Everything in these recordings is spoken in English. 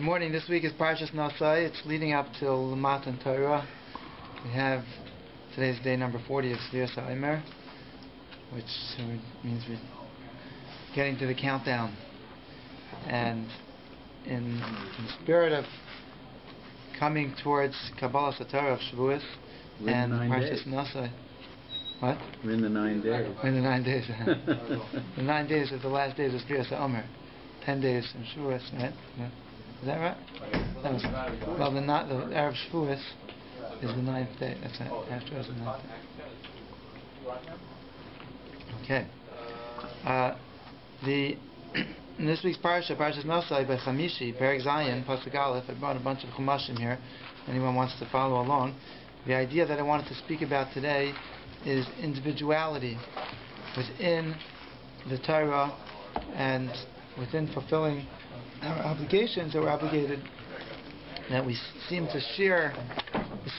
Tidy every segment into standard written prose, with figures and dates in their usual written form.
Good morning. This week is Parshas Naso. It's leading up till Matan Torah. We have today's day number 40 of Sviras HaOmer, which means we're getting to the countdown. And in the spirit of coming towards Kabbalah Satorah of Shavuos and Parshas Naso. What? We're in the 9 days. We're in the 9 days. The 9 days is the last days of Sviras HaOmer. 10 days in Shavuos, right? Yeah. Is that right? That was, well, the Arab Shavuos is the 9th day. That's right. After us, the 9th day. Okay. In this week's parsha, Parshas Naso, by Chamishi, Perek Zayin, Pasuk Aleph, I brought a bunch of chumashim here. Anyone wants to follow along? The idea that I wanted to speak about today is individuality within the Torah and within fulfilling our obligations that we're obligated, that we seem to share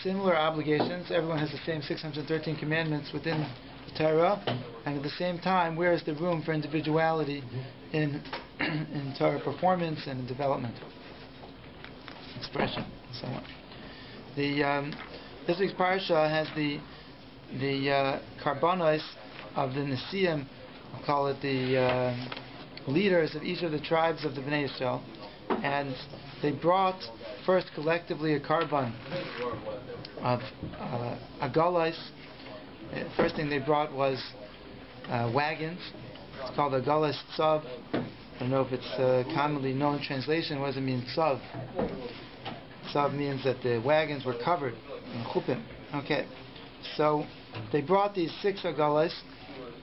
similar obligations. Everyone has the same 613 commandments within the Torah, and at the same time, where is the room for individuality in Torah performance and in development, expression, and so on. This week's parsha has the karbanos of the Nesiim, we'll call it the leaders of each of the tribes of the Bnei Yisrael, and they brought first collectively a karban of agalais. First thing they brought was wagons. It's called agalais tzav. I don't know if it's a commonly known translation. What does it mean, tzav? Tzav means that the wagons were covered in chupim. Okay, so they brought these 6 agalais.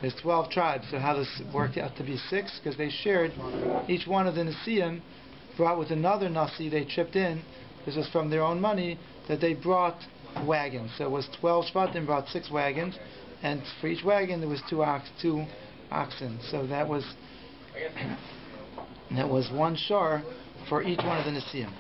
There's 12 tribes, so how does it work out to be 6? Because they shared, each one of the Nesiim brought with another Nasi they chipped in. This was from their own money that they brought wagons. So it was 12 Shvatim brought 6 wagons, and for each wagon there was 2 oxen. So that was one shar for each one of the Nesiim.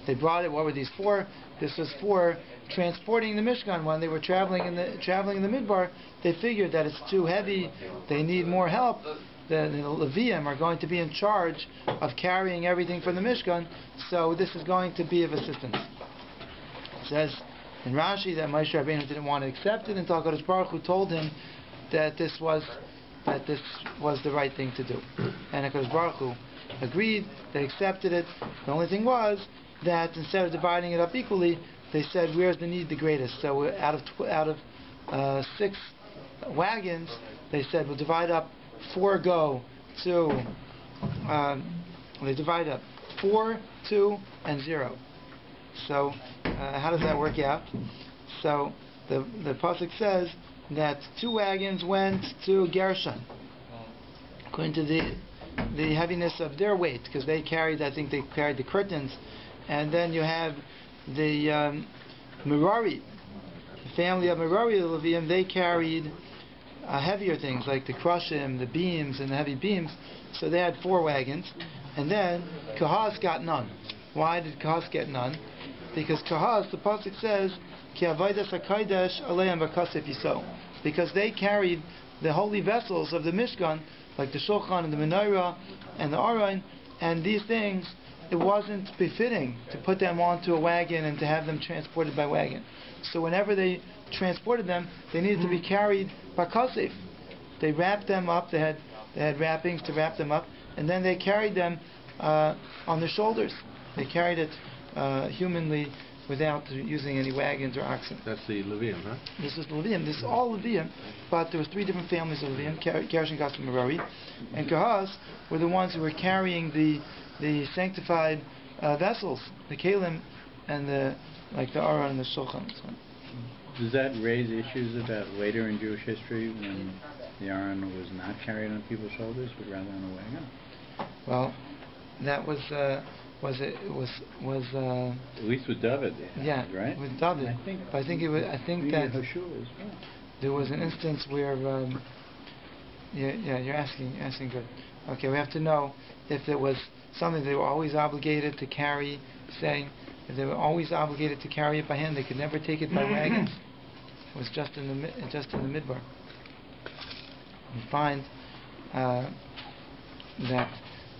They brought it. What were these for? This was for transporting the Mishkan. When they were traveling in the Midbar, they figured that it's too heavy. They need more help. The Leviim are going to be in charge of carrying everything from the Mishkan, so this is going to be of assistance. It says in Rashi that Moshe Rabbeinu didn't want to accept it until HaKadosh Baruch Hu told him that this was the right thing to do. And HaKadosh Baruch Hu agreed. They accepted it. The only thing was that instead of dividing it up equally, they said, where's the need the greatest? So out of 6 wagons, they said, we'll divide up 4 go to, they divide up 4, 2, and 0. So how does that work out? So the pasuk says that 2 wagons went to Gershon, according to the heaviness of their weight, because they carried the curtains. And then you have the Merari, the family of Merari, the Leviim, they carried heavier things like the krushim, the beams, and the heavy beams. So they had 4 wagons. And then Kahaz got none. Why did Kahaz get none? Because Kahaz, the pasuk says, Ki avodas hakodesh aleim v'kasef yiso, because they carried the holy vessels of the Mishkan, like the Shulchan and the Menorah and the Aron, and these things, it wasn't befitting to put them onto a wagon and to have them transported by wagon. So whenever they transported them, they needed to be carried by kasef. They wrapped them up. They had wrappings to wrap them up, and then they carried them on their shoulders. They carried it humanly without using any wagons or oxen. That's the Leviim, huh? This is the Leviim. This is all Leviim, but there was 3 different families of Leviim: Gershon, Gas, and Merari. And Kahaz were the ones who were carrying the sanctified vessels, the Kalim, and the Aron and the Shulchan. So. Does that raise issues about later in Jewish history when the Aron was not carried on people's shoulders, but rather on a wagon? Well, that was at least with David. Yeah, right. With David. I think that there was an instance where you're asking good. Okay, we have to know if it was something they were always obligated to carry, saying if they were always obligated to carry it by hand, they could never take it by wagons. It was just in the midbar. We find that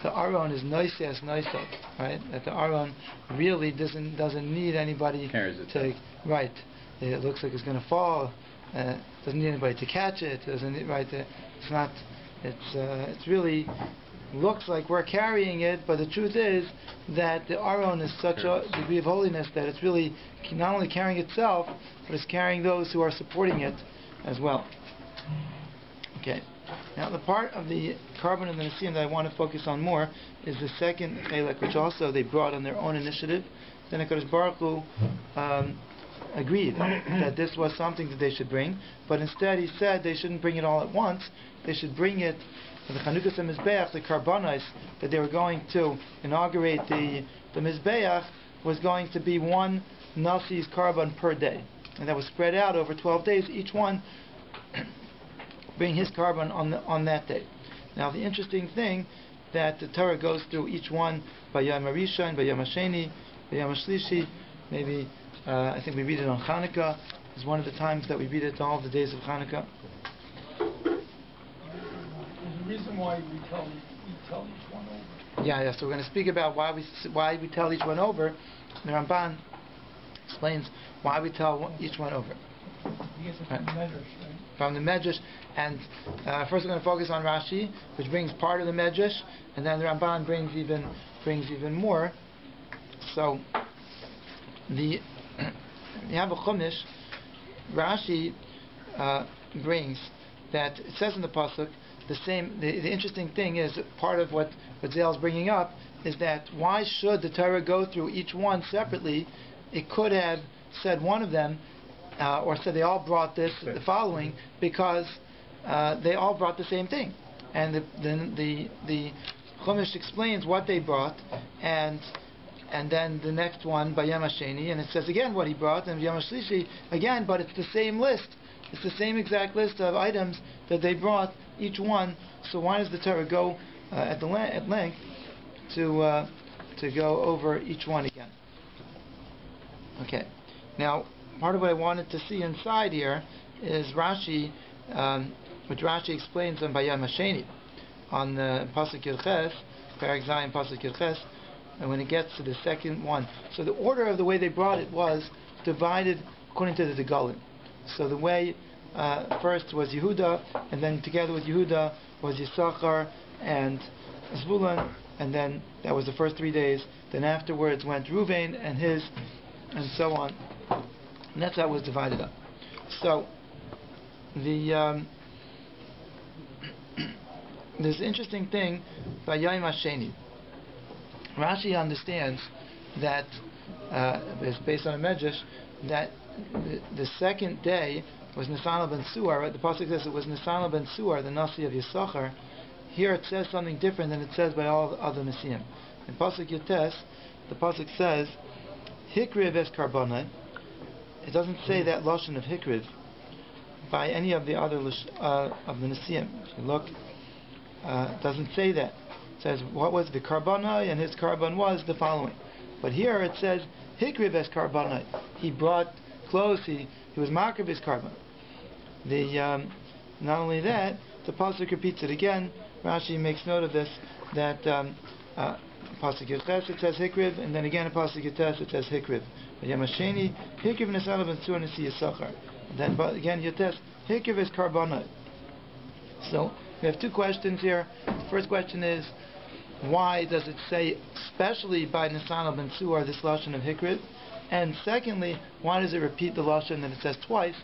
the Aron is noises noisot, right? That the Aron really doesn't need anybody to right. It looks like it's going to fall. Doesn't need anybody to catch it. Doesn't need, right? It's not. It's really looks like we're carrying it, but the truth is that the Aron is such a degree of holiness that it's really not only carrying itself, but it's carrying those who are supporting it as well. Okay. Now the part of the carbon of the Nesiim that I want to focus on more is the second chelek, which also they brought on their own initiative. Then HaKadosh Baruch Hu agreed that this was something that they should bring, but instead he said they shouldn't bring it all at once. They should bring it for the Chanukas HaMizbeach, the Karbanos that they were going to inaugurate the Mizbeach was going to be one Nasi's carbon per day, and that was spread out over 12 days. Each one bring his carbon on that day. Now the interesting thing that the Torah goes through each one by Yom HaRishon, by Yom HaSheni, by Yom HaShlishi. Maybe I think we read it on Hanukkah. It's one of the times that we read it all the days of Hanukkah. There's a reason why we tell each one over. Yeah. So we're going to speak about why we tell each one over. The Ramban explains why we tell each one over. Because it's from the Medrash, right? From the Medrash, and first we're going to focus on Rashi, which brings part of the Medrash, and then the Ramban brings even more. So you have a Chumash. Rashi brings that it says in the pasuk the same. The interesting thing is part of what Zale's bringing up is that why should the Torah go through each one separately? It could have said one of them. Or said they all brought the following because they all brought the same thing, and the Chumash explains what they brought, and then the next one by Yom HaSheni, and it says again what he brought, and Yom HaShlishi again, but it's the same list. It's the same exact list of items that they brought each one. So why does the Torah go at length to go over each one again? Okay, now. Part of what I wanted to see inside here is Rashi, which Rashi explains on Bayam HaSheni, on the Pasuk Yilches, Perek Zayin Pasuk Yilches, and when it gets to the second one. So the order of the way they brought it was divided according to the Degalim. So the way first was Yehuda, and then together with Yehuda was Yisachar and Zvulun, and then that was the first 3 days. Then afterwards went Ruvain and his, and so on. And that's how it was divided up. So, there's an interesting thing by Yom HaSheni. Rashi understands that, it's based on a Medrash, that the second day was Nisan ben Suar. Right? The pasuk says it was Nisan ben Suar, the Nasi of Yisachar. Here it says something different than it says by all the other Nesiim. In pasuk Yotes, the pasuk says, Hikriv es karbonai. It doesn't say that lashon of hikriv by any of the other of the Nesiim. If you look, it doesn't say that. It says what was the karbonai, and his carbon was the following. But here it says hikriv es karbonai. He brought clothes. He was makrav his carbon. Not only that, the pasuk repeats it again. Rashi makes note of this that pasuk Yotes it says hikriv, and then again in pasuk Yotes it says hikriv. Yom HaSheni, Hikriv Nesalav and Sur Nesi Yisachar. Then again, Yotes, Hikriv is Karbonot. So we have two questions here. The first question is, why does it say, especially by Nisan ben Suar, this lashon of Hikriv? And secondly, why does it repeat the lashon that it says twice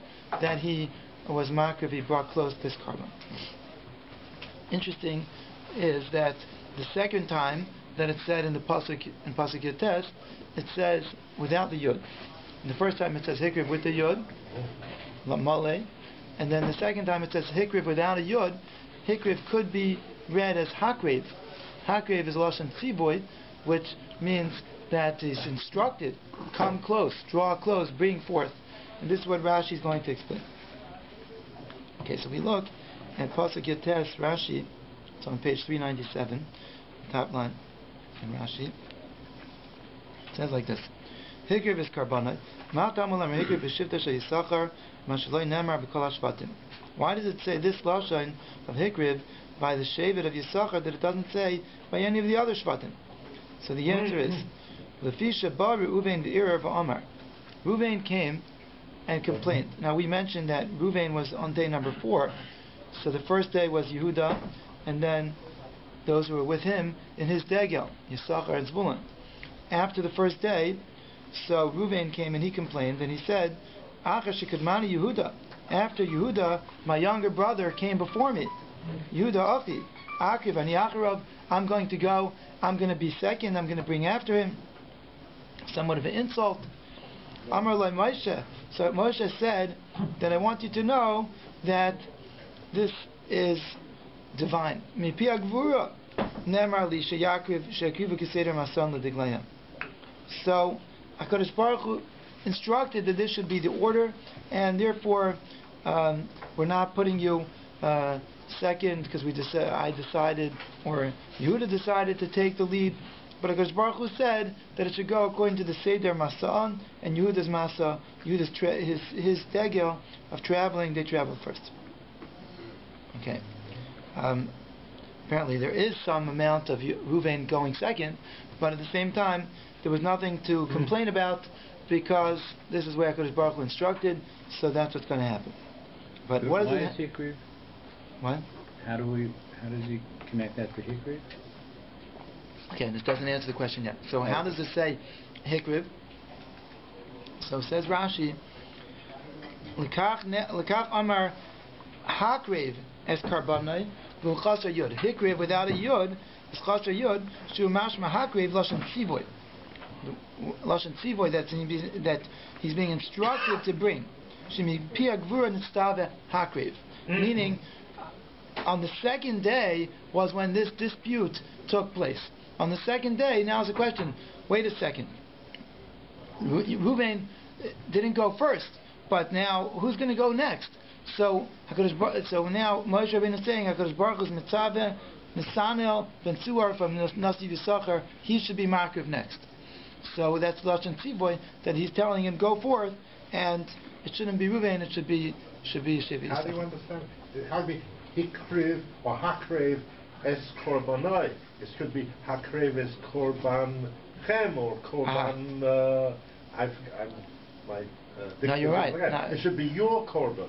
that he was makriv, he brought close this carbon? Interesting is that the second time that it's said in the pasuk Yotes, it says without the yud. And the first time it says hikriv with the yud, lamale, and then the second time it says hikriv without a yud. Hikriv could be read as hakrev. Hakrev is lashon tzivoy, which means that is instructed, come close, draw close, bring forth. And this is what Rashi is going to explain. Okay, so we look at pasuk Yotes, Rashi. It's on page 397, top line in Rashi. It says like this: Hikriv is karbonai. Why does it say this lashon of hikriv by the Shevet of Yisachar that it doesn't say by any of the other Shvatim? So the answer is, Lefisha ba Reuven v'Ir v'Amar. Reuven came and complained. Now we mentioned that Reuven was on day number 4. So the first day was Yehuda, and then those who were with him in his degel, Yisachar and Zvulun. After the first day, so Reuven came and he complained, and he said, Achar shekadmani Yehuda. After Yehuda, my younger brother came before me. Yehuda Achi. Akiv ani Acharav. I'm going to go. I'm going to be second. I'm going to bring after him. Somewhat of an insult. Amar lai Moshe. So Moshe said that I want you to know that this is divine. Mi pi agvura nemar li sheyakiv sheyakivu keseder masan lediglayim. So HaKadosh Baruch Hu instructed that this should be the order, and therefore we're not putting you second because I decided, or Yehuda decided to take the lead. But HaKadosh Baruch Hu said that it should go according to the Seder Masa'an and Yehuda's Masa, his degel of traveling, they travel first. Okay. Apparently there is some amount of Reuven going second, but at the same time there was nothing to complain about because this is where HaKadosh Baruch Hu instructed, so that's what's going to happen. But what why is it? Hikriv? What? How does he connect that to Hikriv? Okay, this doesn't answer the question yet. So how does it say Hikriv? So says Rashi, L'kach Amar Hakrev es Karbanai V'chasar Yud. Hikriv without a Yud is Chasar Yud. Shu Mashma Hakrev Lashon Tzivoy. Lashon Tzivoy that he's being instructed to bring. Shemi Pia Gvura Nistave Hakrev. Meaning, on the second day was when this dispute took place. On the second day, now is the question, wait a second. Reuven didn't go first, but now who's going to go next? So now Moshe Rabbeinu is saying, HaKadosh Baruch Hu's Mitzaveh, Nisanel, Ben Suar from Nasi Yisachar, he should be Makriv next. So that's Lashon Tzivoy, that he's telling him, go forth, and it shouldn't be Reuven, it should be Shevi. How do you understand? How do Hikriv or Hakrev es Korbanai? It should be Hakrev es Korban Chem or Korban. No, you're right. It should be your Korban,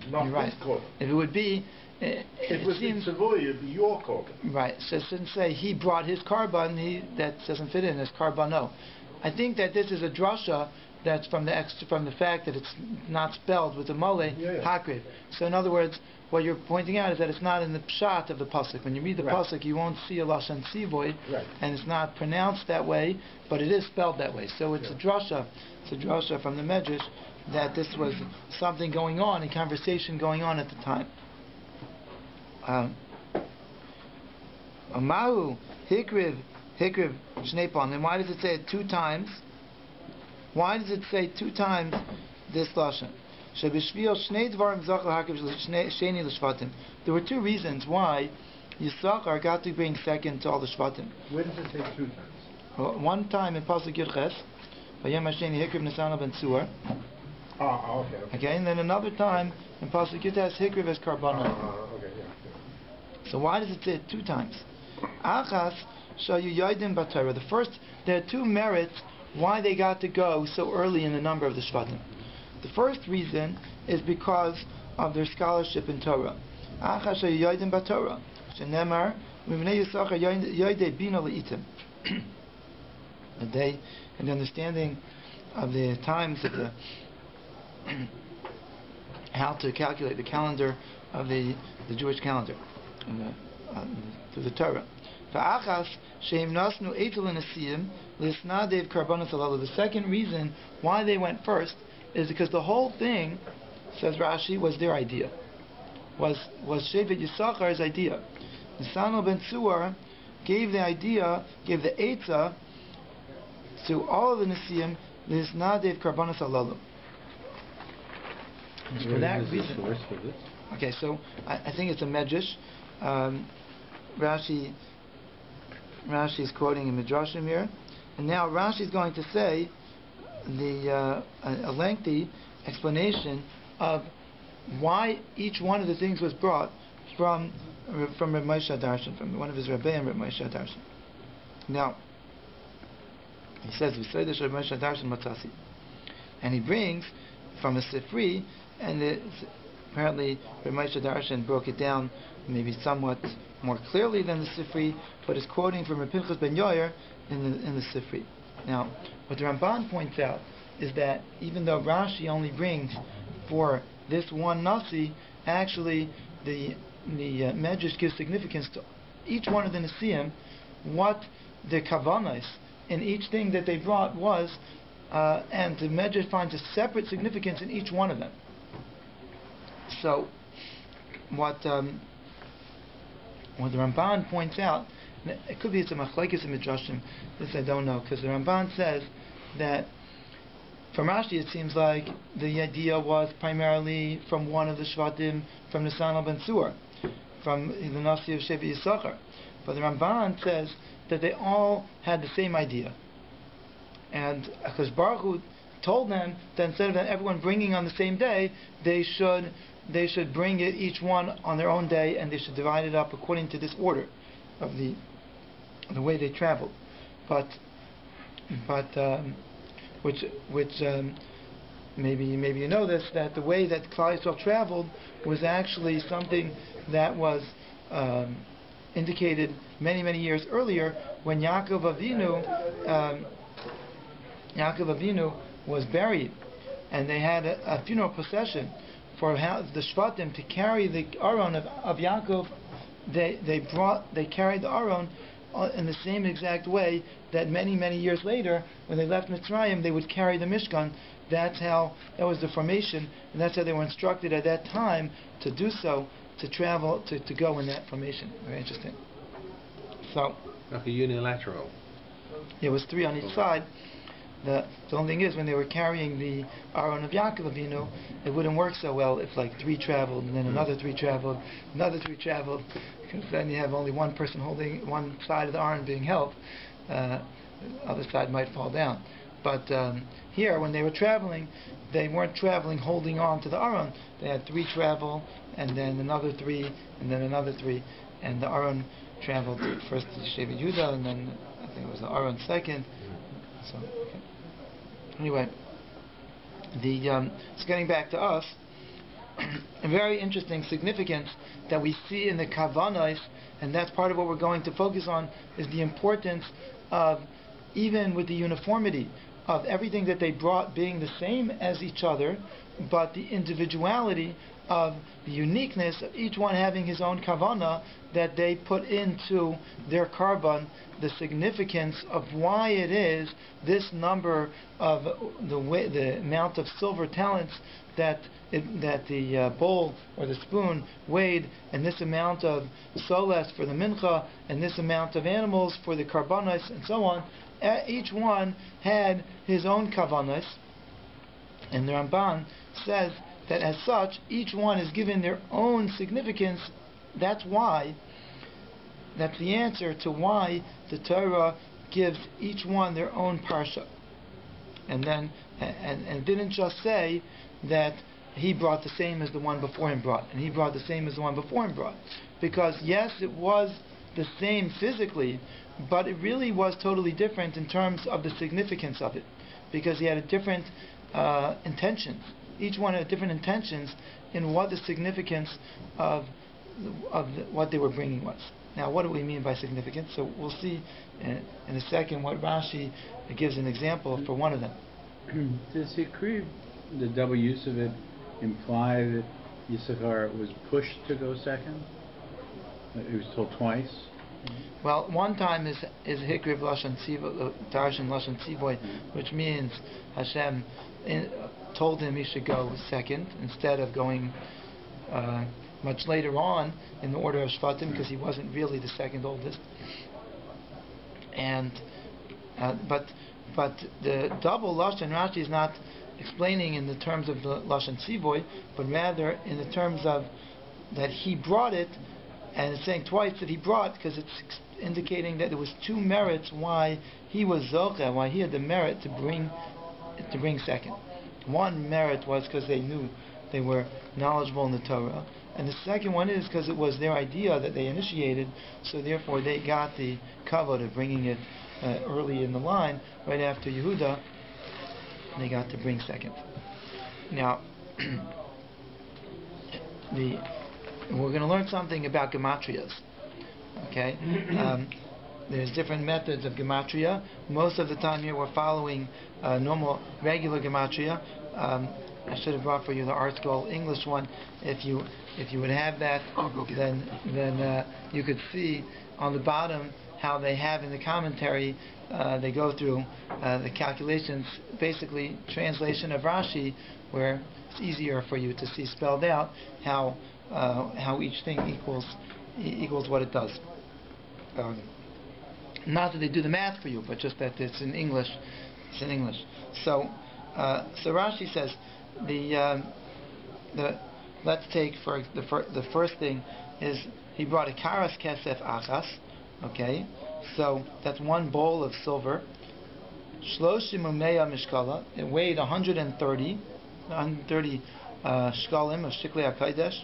not right. his Korban. If it would be, it was seems Savoy, it'd be your Korban. Right. So it shouldn't say he brought his Korban. That doesn't fit in as Karbano. I think that this is a drasha that's from the fact that it's not spelled with the mole Hakrev. So in other words, what you're pointing out is that it's not in the pshat of the pasuk. When you read the pasuk, you won't see a lashon tzivoy, and it's not pronounced that way, but it is spelled that way. So it's a drasha. It's a drasha from the Medrash that this was something going on, a conversation going on at the time. Amahu hikriv shnei. Then why does it say it 2 times? Why does it say 2 times this lashon? There were 2 reasons why Yisachar got to bring second to all the Shvatim. Where does it say 2 times? Well, 1 time in Pasuk Yud Ches, Vayem Hasheni Hikriv Nisanel Ben Tzuar. Okay, and then another time in Pasuk Yud Ches Hikriv Es Karbana. So why does it say it 2 times? Achas Shayu Yodim Batara. The first, there are 2 merits why they got to go so early in the number of the Shvatim. The first reason is because of their scholarship in Torah. Achas Shayu Yodim Batara. Shenemar Mivnei Yisachar Yoidei Bina Leitim. They, and the understanding of the times of the how to calculate the calendar of the Jewish calendar through the Torah. The second reason why they went first is because the whole thing, says Rashi, was their idea. Was Shevet Yisachar's idea. Nisanel ben Tzuar gave the idea, gave the Eitzah to all of the Nesiim, Lisnadev Karbanas Alalu. For that reason. Okay, so I think it's a Medrash. Rashi is quoting a Midrashim here, and now Rashi is going to say a lengthy explanation of why each one of the things was brought from from Reb Moshe Darshan, from one of his Rabbi and Reb Moshe Darshan. Now, he says, "V'seidish Reb Moshe Darshan matzasi," and he brings from a Sifri, and apparently Reb Moshe Darshan broke it down maybe somewhat more clearly than the Sifri, but is quoting from Reb Pinchas ben Yair in the Sifri. Now, what the Ramban points out is that even though Rashi only brings for this one Nasi, actually the Medrash gives significance to each one of the Nesiim, what the Kavanas in each thing that they brought was, and the Medrash finds a separate significance in each one of them. So, what the Ramban points out, it could be it's a machlekes in Midrashim, this I don't know, because the Ramban says that from Rashi it seems like the idea was primarily from one of the Shvatim, from Nisan ben Sur, from the Nasi of Shevi Yisachar. But the Ramban says that they all had the same idea. And because Baruch Hu told them that instead of everyone bringing on the same day, they should bring it each one on their own day, and they should divide it up according to this order of the way they traveled. But maybe you know this, that the way that Klal Yisrael traveled was actually something that was indicated many years earlier when Yaakov Avinu was buried, and they had a funeral procession for the Shvatim to carry the Aron of Yaakov. They carried the Aron in the same exact way that many years later, when they left Mitzrayim, they would carry the Mishkan. That was the formation, and that's how they were instructed at that time to do so, to travel, to go in that formation. Very interesting. So, like a unilateral. It was 3 on each side. The only thing is, when they were carrying the Aron of Yaakov Avinu, it wouldn't work so well if like 3 traveled, and then another 3 traveled, another 3 traveled, because then you have only one person holding one side of the Aron being held. The other side might fall down. But here, when they were traveling, they weren't traveling holding on to the Aron. They had 3 travel, and then another 3, and then another 3, and the Aron traveled first to Shevi Yehuda, and then I think it was the Aron second. So, okay. Anyway, so getting back to us, a very interesting significance that we see in the Kavanos, and that's part of what we're going to focus on, is the importance of, even with the uniformity of everything that they brought being the same as each other, but the individuality of the uniqueness of each one having his own kavana that they put into their korban, the significance of why it is this number of the amount of silver talents that the bowl or the spoon weighed, and this amount of soles for the mincha, and this amount of animals for the karbanos, and so on. Each one had his own kavanos, and the Ramban says that as such, each one is given their own significance. That's the answer to why the Torah gives each one their own parsha. And then, and didn't just say that he brought the same as the one before him brought, and he brought the same as the one before him brought. Because yes, it was the same physically, but it really was totally different in terms of the significance of it, because he had a different intentions. Each one had different intentions in what the significance of what they were bringing was. Now, what do we mean by significance? So we'll see in a second what Rashi gives an example for one of them. Does Hikriv, the double use of it, imply that Yisachar was pushed to go second? He was told twice? Well, one time is Hikriv Lashon Tzivoy, Darshan Lashon Tzivoy, which means Hashem told him he should go second instead of going much later on in the order of Shvatim, because he wasn't really the second oldest. And but the double Lashon Rashi is not explaining in the terms of the Lashon Tzivoy, but rather in the terms of that he brought it, and it's saying twice that he brought, because it's indicating that there was 2 merits why he was Zocheh, why he had the merit to bring second. One merit was because they knew they were knowledgeable in the Torah, And the second one is because it was their idea that they initiated, so therefore they got the kavod of bringing it early in the line, right after Yehuda. They got to bring second. Now, we're going to learn something about gematrias. Okay, there's different methods of gematria. Most of the time here we're following normal, regular gematria. I should have brought for you the ArtScroll English one. If you would have that, then you could see on the bottom how they have in the commentary. They go through the calculations, basically translation of Rashi, where it's easier for you to see spelled out how each thing equals what it does. Not that they do the math for you, but just that it's in English. It's in English. So Rashi says let's take for the first thing is he brought a karas kesef achas. Okay, so that's one bowl of silver. Shloshim umeya mishkala. It weighed 130 shkalim of shikli hakodesh.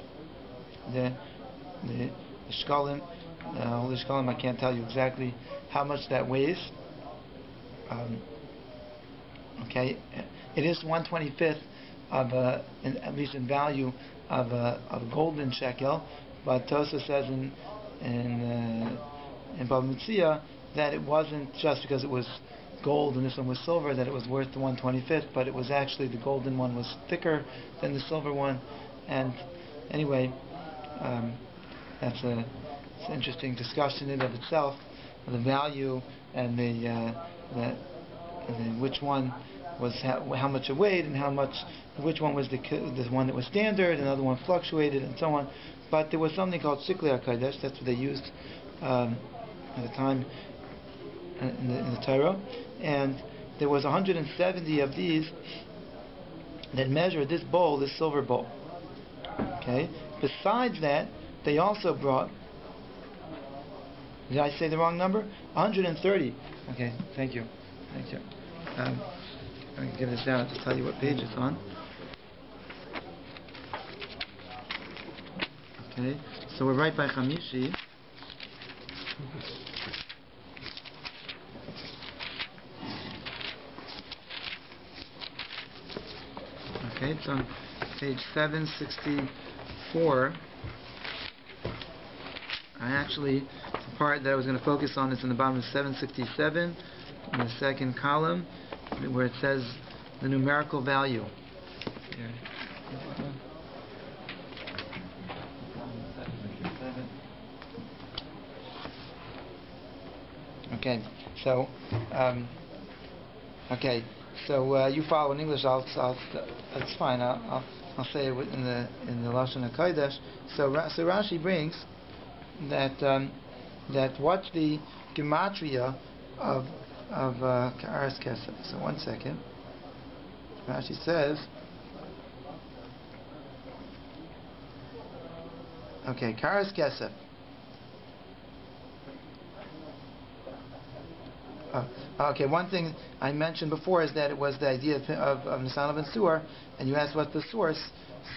The shkalim, holy shkalim. I can't tell you exactly how much that weighs. Okay, it is 1/25 of at least in value of a golden shekel, but Tosa says in BaMidbar that it wasn't just because it was gold and this one was silver that it was worth the 1/25, but it was actually the golden one was thicker than the silver one. And anyway, it's an interesting discussion in and of itself, the value and which one was how much it weighed and which one was the one that was standard, another one fluctuated and so on. But there was something called shikli hakodesh. That's what they used at the time in the Torah, and there was 170 of these that measured this bowl, this silver bowl. Okay. Besides that, they also brought. Did I say the wrong number? 130. Okay. Thank you. I'm going to give this out to tell you what page it's on. Okay. So we're right by Chamishi. Okay, it's on page 764. The part that I was going to focus on is in the bottom of 767, in the second column, where it says the numerical value. Here. Okay, so you follow in English. That's fine. I'll say it in the Lashon HaKodesh. So Rashi brings that what's the gematria of Karas Kesef. So one second. Rashi says. Okay, Karas Kesef. Okay, one thing I mentioned before is that it was the idea of Naso ben Sur, and you asked what's the source.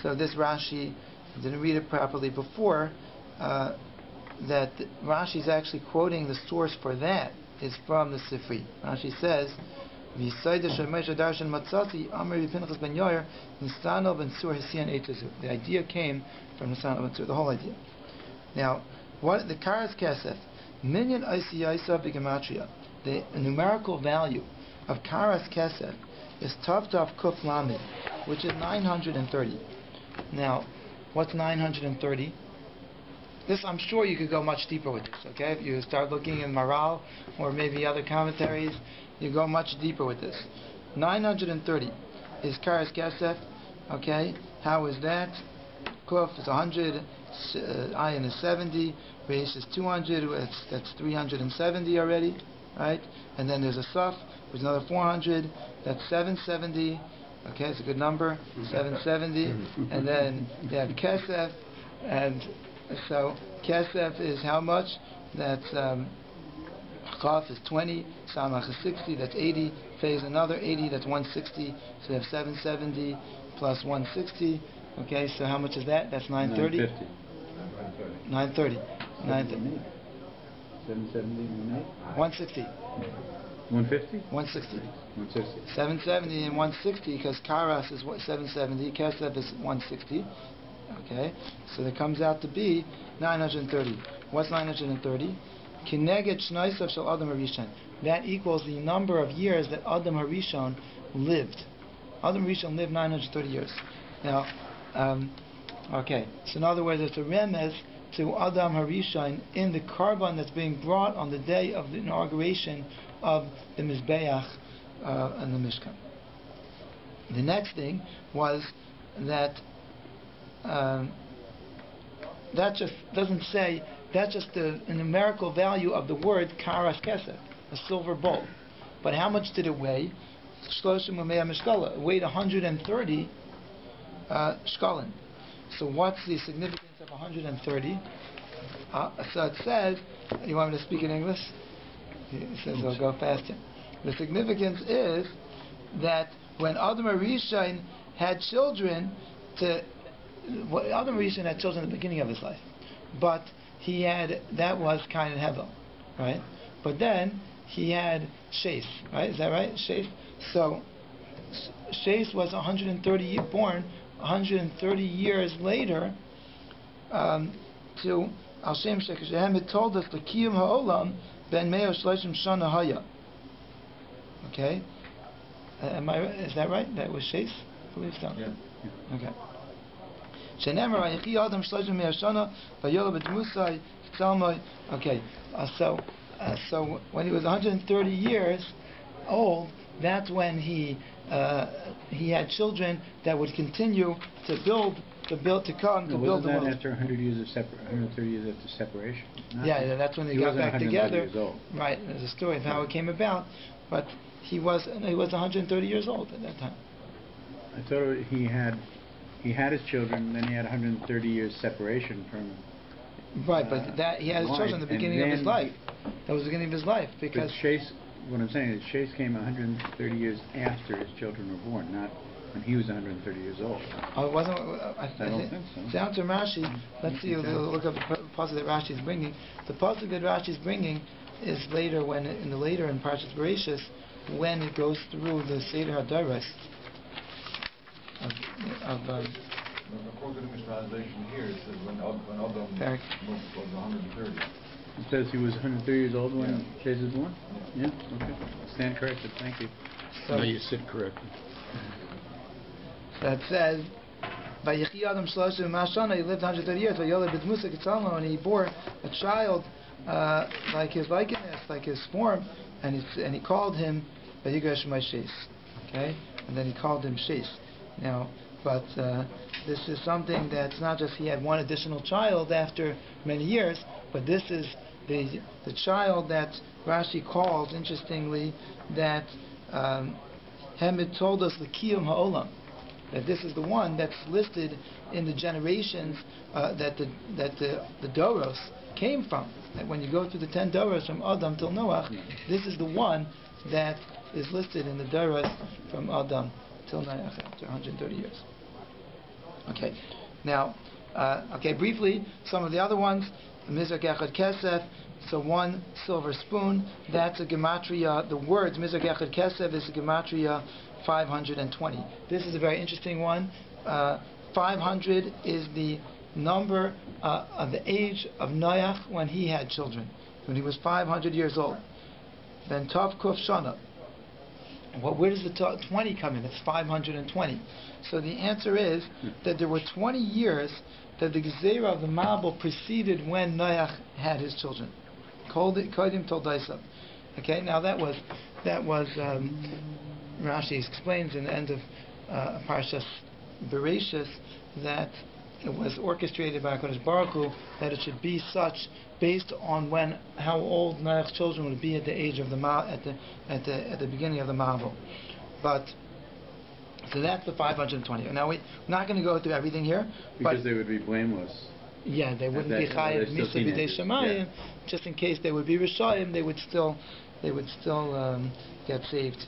So this Rashi didn't read it properly before. That Rashi is actually quoting the source for that is from the Sifri. Rashi says, "The idea came from Naso ben Sur, the whole idea." Now, what the Karas Kesef, Minyan Isiyaisa B'Gematria. The numerical value of Karas Kesef is Tav Kuf Lamed, which is 930. Now, what's 930? This, I'm sure you could go much deeper with this, okay? If you start looking in Maral or maybe other commentaries, you go much deeper with this. 930 is Karas Kesef, okay? How is that? Kuf is 100, Ayin is 70, Reish is 200, that's 370 already. Right, and then there's a Saf, which is another 400. That's 770. Okay, it's a good number. 770, and then you have Kesef, and so Kesef is how much? That's Chaf is 20. Samach is 60. That's 80. Fei is another 80. That's 160. So you have 770 plus 160. Okay, so how much is that? That's 930. 930. 930. 770, 160. 150? 160. 160. 770 and 160 because Karas is 770, Kesef is 160. Okay, so that comes out to be 930. What's 930? Kineged Shnaisav Shel Adam Harishon. That equals the number of years that Adam Harishon lived. Adam Harishon lived 930 years. Now, okay, so in other words, it's a remez to Adam Harishon in the carbon that's being brought on the day of the inauguration of the Mizbeach and the Mishkan. The next thing was that that just doesn't say, that's just the numerical value of the word Karas Kesef, a silver bowl. But how much did it weigh? It weighed 130 shkalin. So what's the significance of 130? So it says, you want me to speak in English? It says I'll go faster. The significance is that when Adam Harishon had children, Adam Harishon had children at the beginning of his life, but that was Cain and Hevel, right? But then he had Shais, right? Is that right? Shais. So Shais was 130 years later. To Al Shem Shekhem, it told us the Kiyum Ha'olam Ben Meo Shloshim Shana Haya. Okay, is that right? That was Shais, I believe so. Yeah. Okay. Shenemar Vayechi Adam Shloshim Meo Shana Vayola B'Dmusai Tzalmoi. Okay, so when he was 130 years old, that's when he had children that would continue to build the Wasn't that world. after 130 years after separation? Yeah, that's when they got back 130 together. Years old. Right, there's a story of how it came about, but he was 130 years old at that time. I thought he had his children, then he had 130 years separation from. Right, but that he had his children at the beginning of his life. That was the beginning of his life because. What I'm saying is, Shais came 130 years after his children were born, not when he was 130 years old. Oh, it wasn't. I don't think so. Down to Rashi. Let's see. Look up the pasuk that Rashi is bringing. The pasuk that Rashi is bringing is later in Parshas Bereshis when it goes through the Seder HaDaras According to the mistranslation here, it says when Adam was 130. It says he was 130 years old when Shais was born? Yeah, okay. Stand corrected, thank you. So, No, you said correctly. That says, Vayechi Adam Shloshim Mashana, he lived 130 years, Vayola B'Dmusai Tzalmoi, and he bore a child like his likeness, like his form, and he called him Vayigash Shais. Okay? And then he called him Shais. Now, but this is something that's not just he had one additional child after many years, but this is the child that Rashi calls, interestingly, that Hemid told us the Kiyum Ha'olam, that this is the one that's listed in the generations that the Doros came from. That when you go through the 10 Doros from Adam till Noach, this is the one that is listed in the Doros from Adam till Noach after 130 years. Okay, now, briefly, some of the other ones. Mizrak Echad Kesef, so one silver spoon, that's a gematria. The words Mizrak Echad Kesef is a gematria 520. This is a very interesting one. 500 is the number of the age of Noach when he had children, when he was 500 years old. Then Tav Kuf Shana. Well, where does the 20 come in? It's 520. So the answer is that there were 20 years that the Gezerah of the Mabul preceded when Noach had his children. Kodim Toldaisa. Okay, now that was Rashi explains in the end of Parshas Bereshis that it was orchestrated by HaKadosh Baruch Hu that it should be such based on how old Noach's children would be at the age of the at the beginning of the Mabul. But so that's the 520. Now we're not going to go through everything here, because they would be blameless. Yeah, they wouldn't be chayiv misa b'dei shamayim. Just in case they would be rishayim, they would still get saved.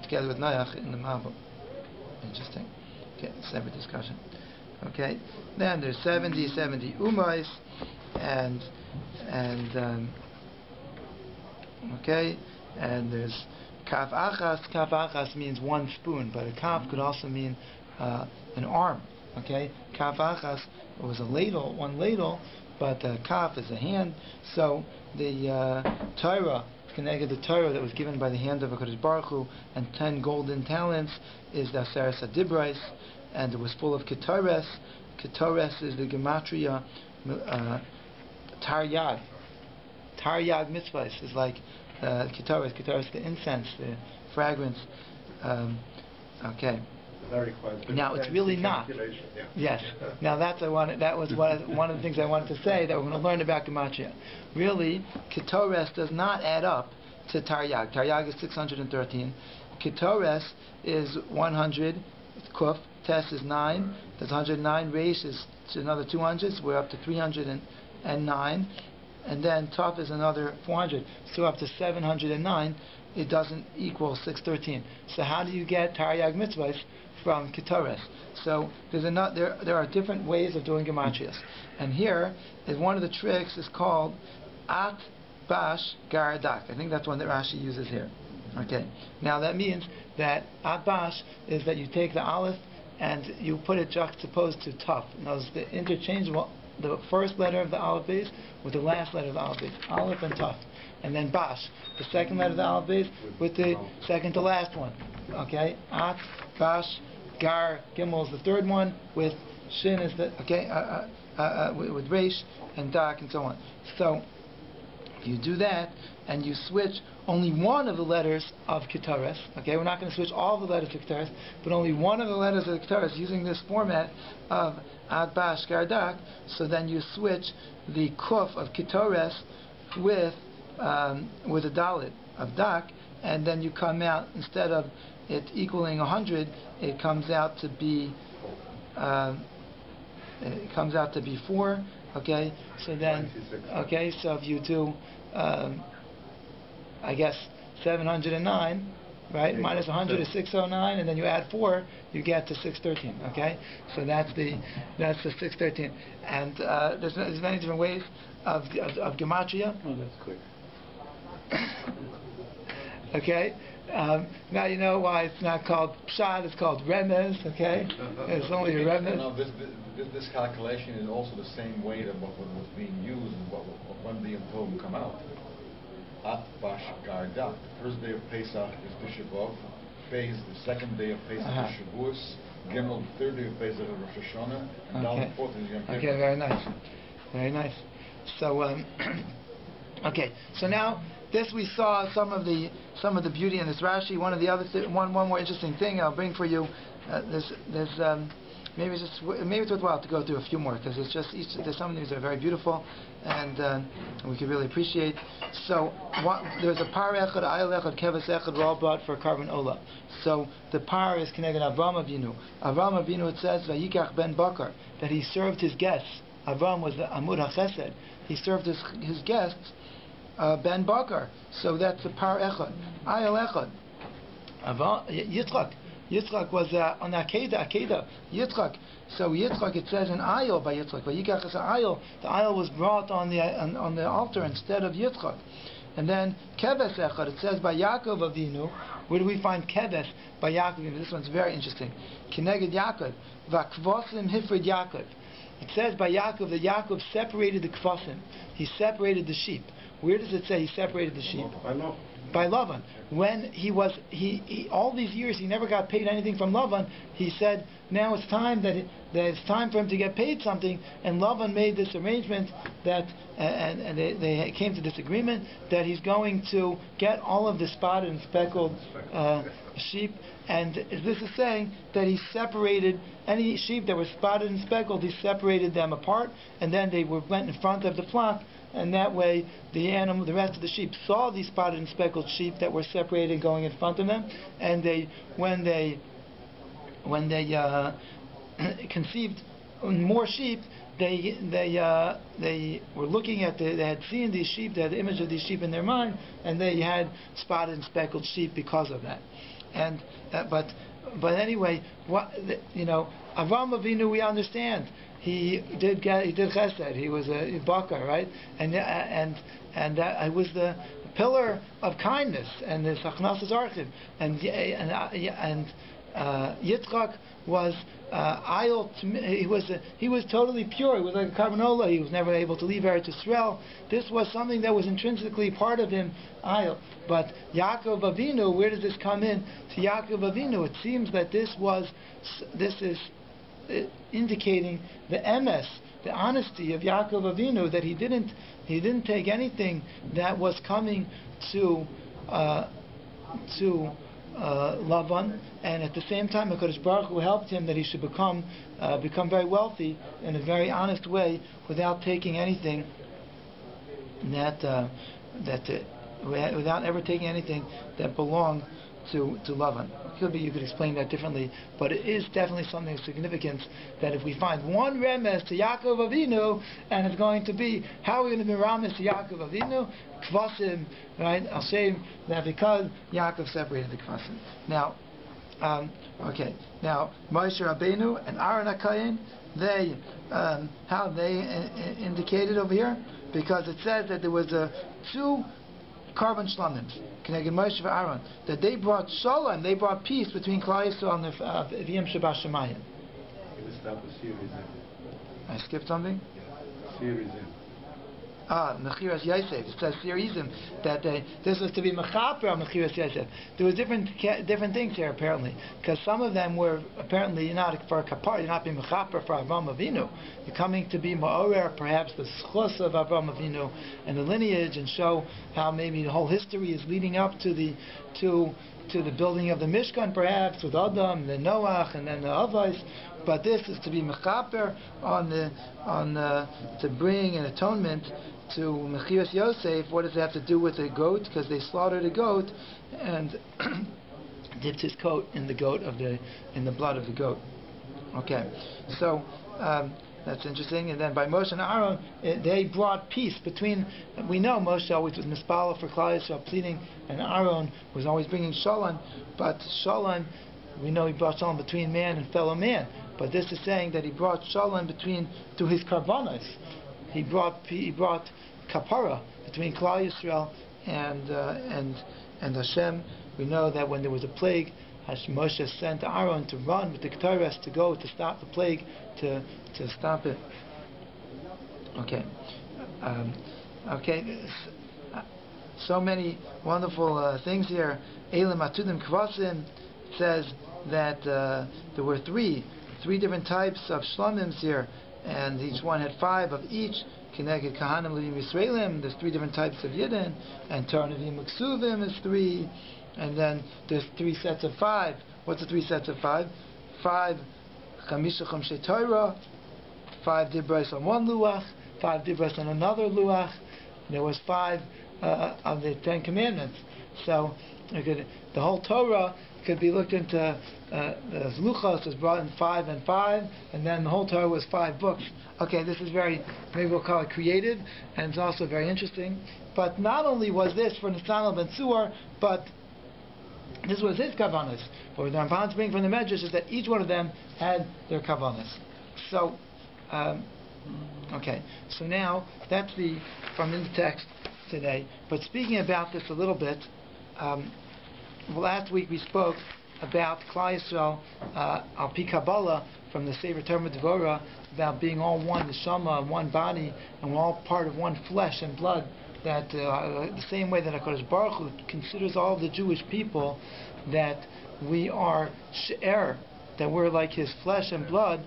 Together with Noach in the Mabul. Interesting. Okay, separate discussion. Okay, then there's 70 umais, and okay, and there's kaf achas. Kaf achas means one spoon, but a kaf could also mean an arm. Okay, kaf achas was a ladle, one ladle, but kaf is a hand. So the Torah, connected the Torah that was given by the hand of HaKadosh Baruch Hu, and 10 golden talents is the Aseres HaDibros, and it was full of ketores. Ketores is the gematria taryag. Taryag mitzvahs is like ketores. Ketores, the incense, the fragrance. Okay. Now it's really not. Yeah. Yes. Now that was one of the things I wanted to say that we're going to learn about gematria. Really, ketores does not add up to taryag. Taryag is 613. Ketores is 100. Kuf. Tes is 9. That's 109. Reish is another 200. So we're up to 309. And then Tov is another 400. So up to 709. It doesn't equal 613. So how do you get taryag mitzvahs from ketores? So there are different ways of doing gematrias. And here is one of the tricks is called at bash garadak. I think that's one that Rashi uses here. Okay. Now that means that at bash is that you take the aleph and you put it juxtaposed to taf. Now the interchangeable, the first letter of the aleph base with the last letter of the aleph base, aleph and taf, and then bash, the second letter of the aleph base with the second to last one. Okay, at, bash, gar, gimel is the third one, with shin is the with reish and dak and so on. So if you do that and you switch only one of the letters of ketores, okay, we're not going to switch all the letters of ketores, but only one of the letters of ketores using this format of ad bash gardak. So then you switch the kuf of ketores with a dalit of dak, and then you come out, instead of it equaling 100, it comes out to be 4. Okay, so then so if you do I guess 709, right? Minus 100 is 609, and then you add 4, you get to 613. Okay, so that's the 613, and there's many different ways of gematria. Oh, that's quick. Okay, now you know why it's not called pshat; it's called remez. Okay, it's only a remez. Now this calculation is also the same way that what was being used when the Yom come out. At Bash Gardak. The first day of Pesach is Tisha B'Av. Phase, the second day of Pesach is Shavuos. Gimel, the third day of Pesach is Rosh Hashanah. And down the fourth is Yom Kippur. Okay, very nice. Very nice. So, okay. So now, this we saw some of the beauty in this Rashi. One of the other one more interesting thing I'll bring for you. Maybe it's worthwhile to go through a few more, because it's just there's some of these that are very beautiful and we could really appreciate. So there's a par echad, ayel echad, keves echad, we're all brought for a carbon ola. So the par is connected Avram Avinu. Avram Avinu, it says vayikach ben bakar, that he served his guests. Avram was the Amud HaChesed. He served his guests ben bakar. So that's the par echad. Ayel echad. Yitzchak. Yitzchak was on Akedah. Yitzchak. So Yitzchak, it says an ayil by Yitzchak. But Yikach is an ayil. The ayil was brought on the altar instead of Yitzchak. And then Keves Echad, it says by Yaakov Avinu. Where do we find Keves? By Yaakov Avinu. This one's very interesting. Kineged Yaakov. Vakvosim Hifrid Yaakov. It says by Yaakov that Yaakov separated the kvasim. He separated the sheep. Where does it say he separated the sheep? By Lavan. When he all these years he never got paid anything from Lavan, he said now it's time that it's time for him to get paid something, and Lavan made this arrangement that and they came to this agreement that he's going to get all of the spotted and speckled sheep, and this is saying that he separated any sheep that were spotted and speckled, he separated them apart, and then they went in front of the flock. And that way, the rest of the sheep saw these spotted and speckled sheep that were separated and going in front of them. And when they conceived more sheep, they were looking at they had seen these sheep, they had the image of these sheep in their mind, and they had spotted and speckled sheep because of that. And but but anyway, Avraham Avinu, we understand. He did chesed. He was a bakar, right? And that was the pillar of kindness and the sachnasas archiv. And Yitzchak was he was totally pure. He was like a carbanola. He was never able to leave Eretz Yisrael. This was something that was intrinsically part of him. But Yaakov Avinu, where does this come in? To Yaakov Avinu, it seems that this is indicating the emes, the honesty of Yaakov Avinu, that he didn't take anything that was coming to Lavan, and at the same time, HaKadosh Baruch Hu helped him that he should become very wealthy in a very honest way, without taking anything without ever taking anything that belonged to Lavan. Could be you could explain that differently, but it is definitely something of significance that if we find one remes to Yaakov Avinu, and it's going to be how are we going to be remes to Yaakov Avinu? Kvasim, right? I'll say that because Yaakov separated the kvasim. Now, Now, Moshe Rabbeinu and Aaron HaKohen, how they indicated over here, because it says that there was two carbon shlomim, Keneged Moshe and Aaron, that they brought shalom, they brought peace between Klal Yisrael and the V'yim Sheba Shemayim. I skipped something? Mechiras Yosef. It says Sirizim that this was to be mechaper on Mechiras Yosef. There was different things here apparently, because some of them were apparently you're not for a kapar, you're not being mechaper for Avraham Avinu. You're coming to be ma'orer, perhaps the schus of Avraham Avinu and the lineage, and show how maybe the whole history is leading up to the building of the Mishkan, perhaps with Adam, then Noach, and then the Avos. But this is to be mechaper to bring an atonement to Mechiras Yosef. What does it have to do with a goat? Because they slaughtered a goat and dipped his coat in the blood of the goat. Okay, so that's interesting. And then by Moshe and Aaron, they brought peace between. We know Moshe always was mispala for Klal Yisrael, pleading, and Aaron was always bringing shalom. But shalom, we know he brought shalom between man and fellow man. But this is saying that he brought shalom to his karbanos. He brought kapara between Klal Yisrael and Hashem. We know that when there was a plague, Moshe sent Aaron to run with the Ketores to go to stop the plague, to stop it. Okay. So many wonderful things here. Elim Atudim Kvasim says that there were three different types of shlomims here, and each one had 5 of each. Keneged Kahanim Levim Yisraelim, there's 3 different types of Yidden, and Torah Nevim Uksuvim is 3, and then there's 3 sets of 5. What's the 3 sets of 5? 5 Chamisha Chomshei Torah, 5 Dibros on one Luach, 5 Dibros on another Luach. There was 5 of the 10 Commandments. So the whole Torah could be looked into. The Luchos was brought in 5 and 5, and then the whole Torah was 5 books. Okay, this is maybe we'll call it creative, and it's also very interesting. But not only was this for Nathanael ben Suar, but this was his kavanas. What the Ramban's bring from the Medrash is that each one of them had their kavanas. So, so now that's from the text today. But speaking about this a little bit, last week we spoke about Klal Yisrael, al pi Kabbalah, from the Sefer Torah Devorah, about being all one neshama, one body, and we're all part of one flesh and blood. That the same way that HaKadosh Baruch Hu considers all of the Jewish people, that we are she'er, that we're like His flesh and blood,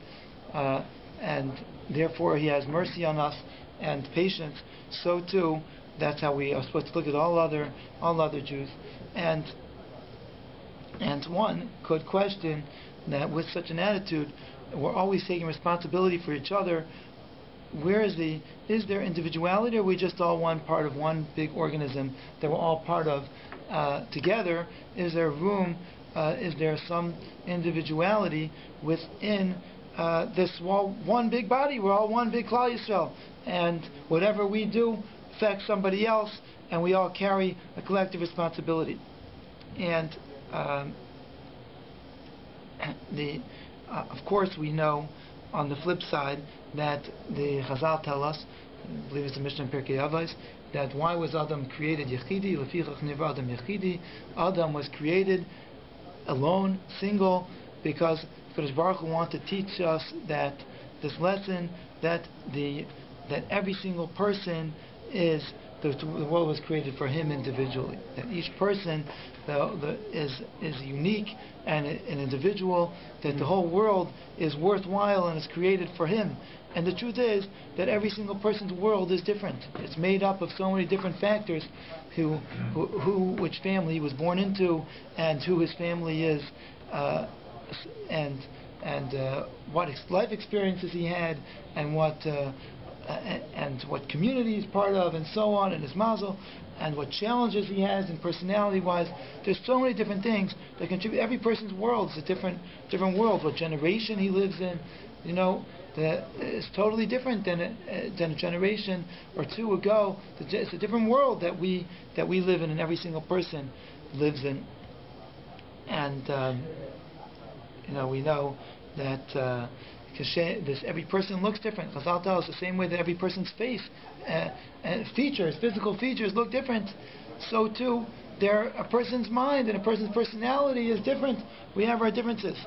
and therefore He has mercy on us and patience. So too, that's how we are supposed to look at all other Jews. And one could question that with such an attitude, we're always taking responsibility for each other. Is there individuality, or are we just all one part of one big organism that we're all part of together? Is there room, is there some individuality within this one big body? We're all one big Klal Yisrael, and whatever we do affects somebody else, and we all carry a collective responsibility. And of course, we know on the flip side that the Chazal tell us, I believe it's the Mishnah in Pirkei Avos, that why was Adam created Yechidi? Lefichach nivra Adam Yechidi. Adam was created alone, single, because Kadosh Baruch Hu wanted to teach us that this lesson that every single person is the world was created for him individually. That each person is unique and an individual. That the whole world is worthwhile and is created for him. And the truth is that every single person's world is different. It's made up of so many different factors, which family he was born into, and who his family is, and what life experiences he had, and what community he's part of, and so on, and his mazel, and what challenges he has, and personality-wise. There's so many different things that contribute. Every person's world is a different world. What generation he lives in, is totally different than a generation or two ago. It's a different world that we live in, and every single person lives in. And we know that every person looks different. Chazal tells us the same way that every person's face and physical features look different. So too, a person's mind and a person's personality is different. We have our differences.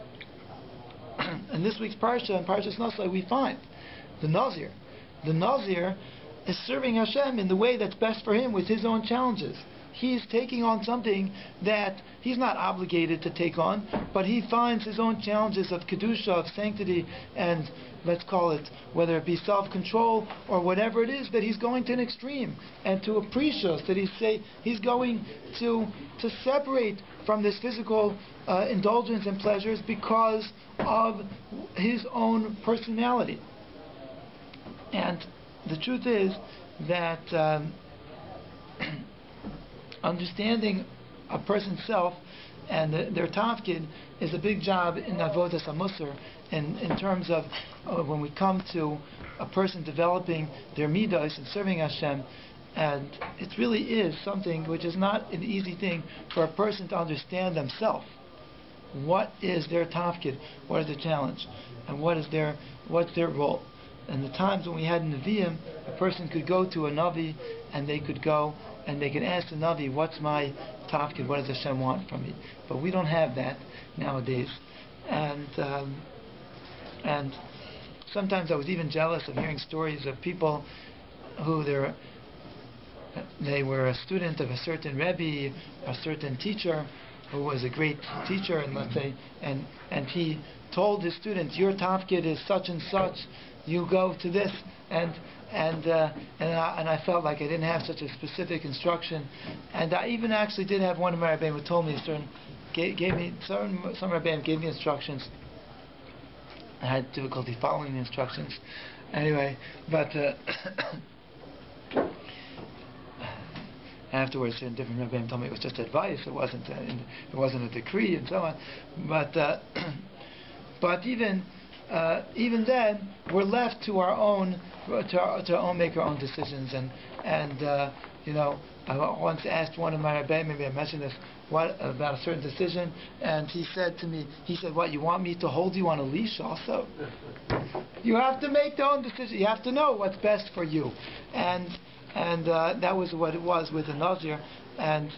In this week's parsha, in Parshas Naso, we find the Nazir. The Nazir is serving Hashem in the way that's best for him with his own challenges. He's taking on something that he's not obligated to take on, but he finds his own challenges of kedusha, of sanctity, and let's call it, whether it be self-control or whatever it is, that he's going to an extreme, and to appreciate that he's going to separate from this physical indulgence and pleasures because of his own personality. And the truth is that understanding a person's self and their tafkid is a big job in avodas hamusar, in terms of when we come to a person developing their midos and serving Hashem. And it really is something which is not an easy thing for a person to understand themselves. What is their tafkid? What is their challenge? And what's their role? And the times when we had Nevi'im, a person could go to a Navi and they could go and they could ask the Navi, what's my tafkid? What does Hashem want from me? But we don't have that nowadays. And sometimes I was even jealous of hearing stories of people who they were a student of a certain Rabbi, a certain teacher who was a great teacher, and let's say, and he told his students, your tafkid is such and such, you go to this, and I felt like I didn't have such a specific instruction. And I even actually did have one of my Rabbeim who told me some Rabbeim gave me instructions. I had difficulty following the instructions. Anyway, but afterwards, a different Rabbeim told me it was just advice. It wasn't a decree, and so on. But even then, we're left to our own make our own decisions. And I once asked one of my Rabbi, maybe I mentioned this, about a certain decision, and he said to me, what, you want me to hold you on a leash also? You have to make your own decision. You have to know what's best for you. And that was what it was with the Nazir. And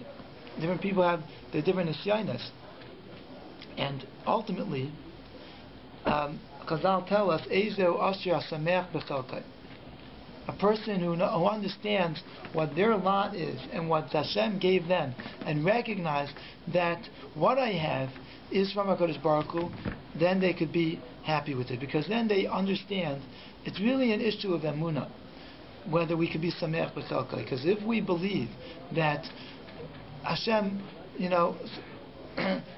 different people have their different nisyanos. And ultimately, Chazal tell us, Ezo Asher Sameach B'Chalkai. A person who understands what their lot is and what Hashem gave them, and recognize that what I have is from HaKadosh Baruch Hu, then they could be happy with it, because then they understand it's really an issue of emunah, whether we could be Sameach B'Chalkai. Because if we believe that Hashem,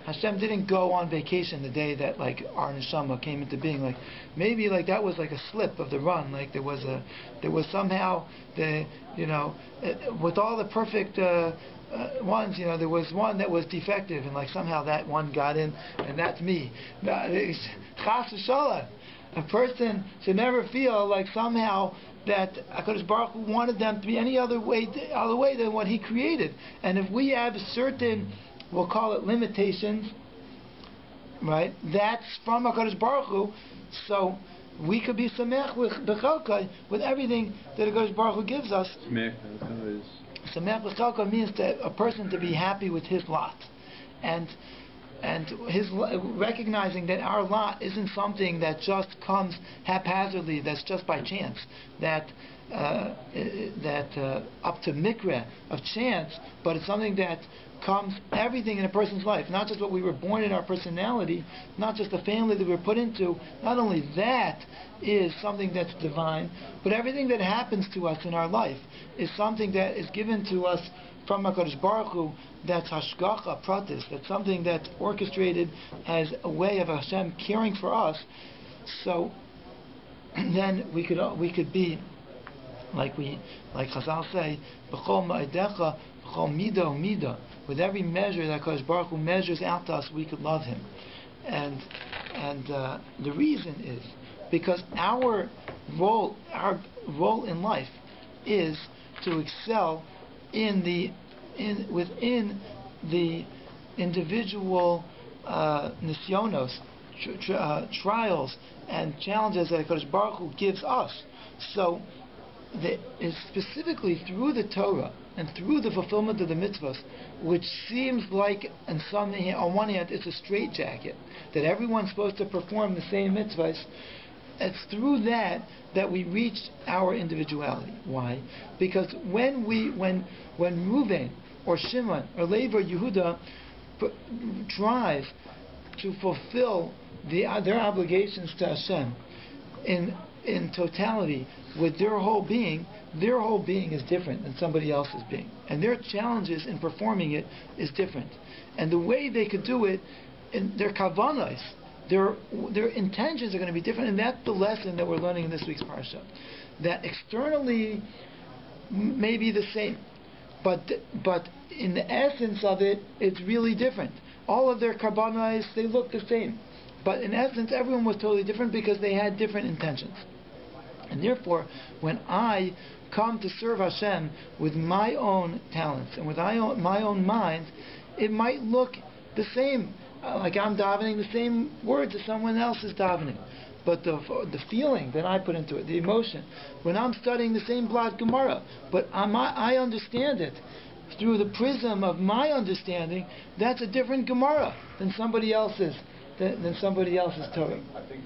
Hashem didn't go on vacation the day that our neshama came into being. Maybe that was a slip of the run. There was somehow with all the perfect ones, there was one that was defective, and somehow that one got in, and that's me. Chas v'shalom. A person should never feel like somehow that HaKadosh Baruch Hu wanted them to be any other way than what He created. And if we have certain, we'll call it limitations, right? That's from HaKadosh Baruch Hu. So we could be samech with b'chelkai, with everything that HaKadosh Baruch Hu gives us. Samech b'chelkai means that a person to be happy with his lot, and his recognizing that our lot isn't something that just comes haphazardly, that's just by chance, that up to mikra of chance, but it's something that comes everything in a person's life, not just what we were born in, our personality, not just the family that we were put into. Not only that is something that's divine, but everything that happens to us in our life is something that is given to us from HaKadosh Baruch Hu, that's hashgacha pratis, that's something that's orchestrated as a way of Hashem caring for us. So then we could be like Chazal say, b'chol ma'idecha, b'chol midah, with every measure that HaKadosh Baruch Hu measures out to us, we could love Him. And the reason is because our role in life is to excel within the individual nisyonos, trials and challenges that HaKadosh Baruch Hu gives us. So it's specifically through the Torah and through the fulfillment of the mitzvahs, which seems like on one hand it's a straitjacket, that everyone's supposed to perform the same mitzvahs. It's through that we reach our individuality. Why? Because when Reuven or Shimon or Levi or Yehuda tries to fulfill their obligations to Hashem in totality with their whole being is different than somebody else's being, and their challenges in performing it is different, and the way they could do it, in their kavanos, their intentions are going to be different, and that's the lesson that we're learning in this week's parsha. That externally may be the same, but in the essence of it, it's really different. All of their kavanos, they look the same, but in essence, everyone was totally different because they had different intentions. And therefore, when I come to serve Hashem with my own talents and with my own mind, it might look the same, like I'm davening the same words as someone else is davening. But the feeling that I put into it, the emotion, when I'm studying the same Blad Gemara, but I understand it through the prism of my understanding, that's a different Gemara than somebody else's Torah. I think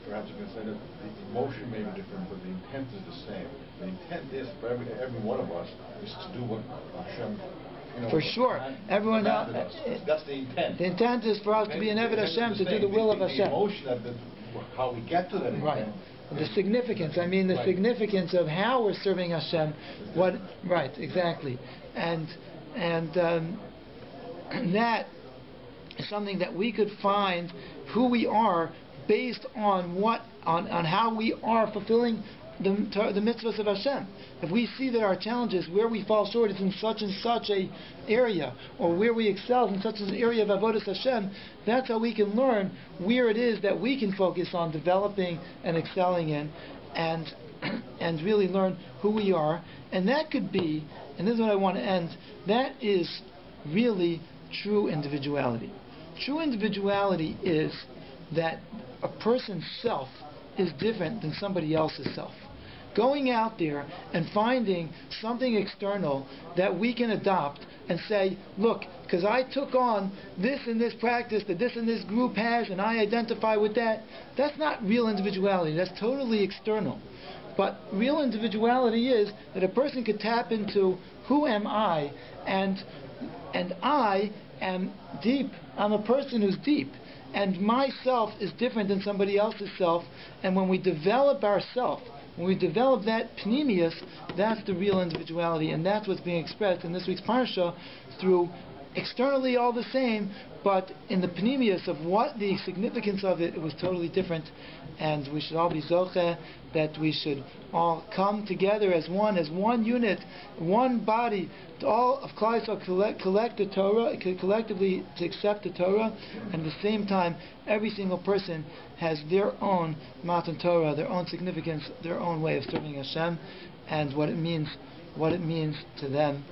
perhaps you can say that the emotion may be different, but the intent is the same. The intent is for every one of us is to do what Hashem. For sure, everyone else. That's the intent. The intent is for us to be an Eved Hashem, to do the will of Hashem. The emotion, how we get to that intent. Right. The significance. I mean, the significance of how we're serving Hashem. Right. Exactly. And that is something that we could find who we are based on how we are fulfilling the mitzvahs of Hashem. If we see that our challenges, where we fall short, is in such and such a area, or where we excel in such an area of avodas Hashem, that's how we can learn where it is that we can focus on developing and excelling in, and really learn who we are. And that could be, and this is what I want to end, that is really true individuality. True individuality is that a person's self is different than somebody else's self. Going out there and finding something external that we can adopt and say, look, because I took on this and this practice that this and this group has and I identify with that, that's not real individuality. That's totally external. But real individuality is that a person could tap into who am I, and I am deep. I'm a person who's deep. And my self is different than somebody else's self. And when we develop ourself, when we develop that pnimius, that's the real individuality. And that's what's being expressed in this week's parsha through externally all the same, but in the pnimius of what the significance of it was totally different. And we should all be zocheh, that we should all come together as one unit, one body, all of Klal Yisrael collect the Torah, collectively to accept the Torah, and at the same time, every single person has their own Matan Torah, their own significance, their own way of serving Hashem, and what it means to them.